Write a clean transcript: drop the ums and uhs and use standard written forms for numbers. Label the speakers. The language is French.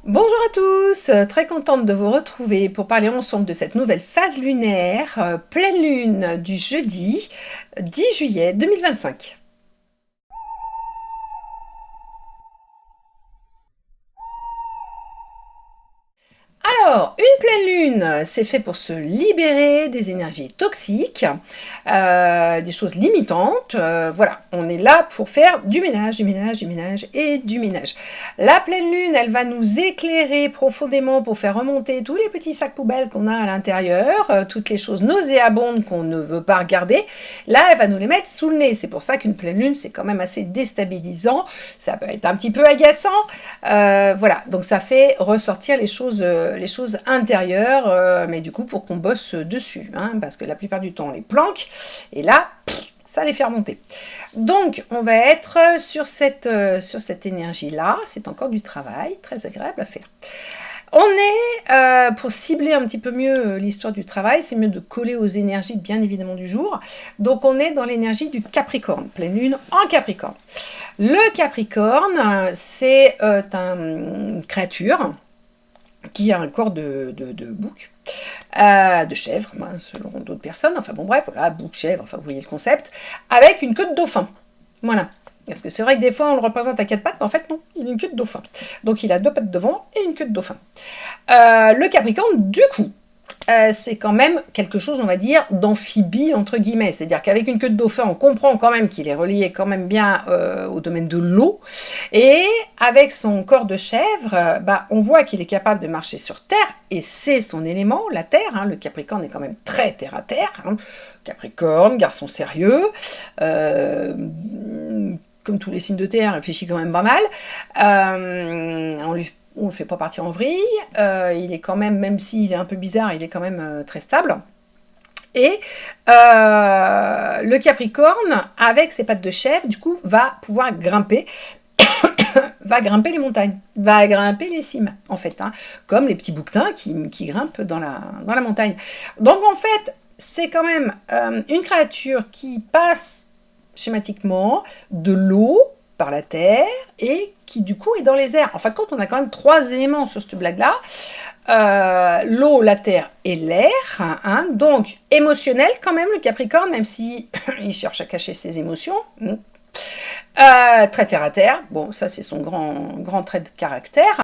Speaker 1: Bonjour à tous, très contente de vous retrouver pour parler ensemble de cette nouvelle phase lunaire, pleine lune du jeudi 10 juillet 2025. Alors, une pleine lune, c'est fait pour se libérer des énergies toxiques, des choses limitantes. Voilà, on est là pour faire du ménage, du ménage, du ménage et du ménage. La pleine lune, elle va nous éclairer profondément pour faire remonter tous les petits sacs poubelles qu'on a à l'intérieur, toutes les choses nauséabondes qu'on ne veut pas regarder. Là, elle va nous les mettre sous le nez. C'est pour ça qu'une pleine lune, c'est quand même assez déstabilisant. Ça peut être un petit peu agaçant. Voilà, donc ça fait ressortir les choses intérieures, mais du coup pour qu'on bosse dessus, hein, parce que la plupart du temps on les planque, et là, ça les fait remonter. Donc on va être sur cette énergie-là, c'est encore du travail, très agréable à faire. On est, pour cibler un petit peu mieux l'histoire du travail, c'est mieux de coller aux énergies bien évidemment du jour. Donc on est dans l'énergie du Capricorne, pleine lune en Capricorne. Le Capricorne, c'est une créature qui a un corps de bouc, de chèvre, selon d'autres personnes, enfin bon bref, voilà, bouc, chèvre, enfin vous voyez le concept, avec une queue de dauphin. Voilà. Parce que c'est vrai que des fois on le représente à quatre pattes, mais en fait non, il a une queue de dauphin. Donc il a deux pattes devant et une queue de dauphin. Le Capricorne, du coup, c'est quand même quelque chose, on va dire, d'amphibie, entre guillemets. C'est-à-dire qu'avec une queue de dauphin, on comprend quand même qu'il est relié quand même bien au domaine de l'eau. Et avec son corps de chèvre, on voit qu'il est capable de marcher sur Terre, et c'est son élément, la Terre. Hein. Le Capricorne est quand même très terre-à-terre. Hein. Capricorne, garçon sérieux. Comme tous les signes de terre, réfléchit quand même pas mal. On ne le fait pas partir en vrille. Il est quand même s'il est un peu bizarre, il est quand même très stable. Et le Capricorne, avec ses pattes de chèvre, du coup, va pouvoir grimper. Va grimper les montagnes, va grimper les cimes, en fait, hein, comme les petits bouquetins qui grimpent dans la montagne. Donc, en fait, c'est quand même une créature qui passe schématiquement de l'eau par la terre et qui du coup est dans les airs. En fin de compte, on a quand même trois éléments sur cette blague-là. L'eau, la terre et l'air. Hein, donc émotionnel quand même le Capricorne, même si il cherche à cacher ses émotions. Très terre à terre. Bon, ça c'est son grand trait de caractère.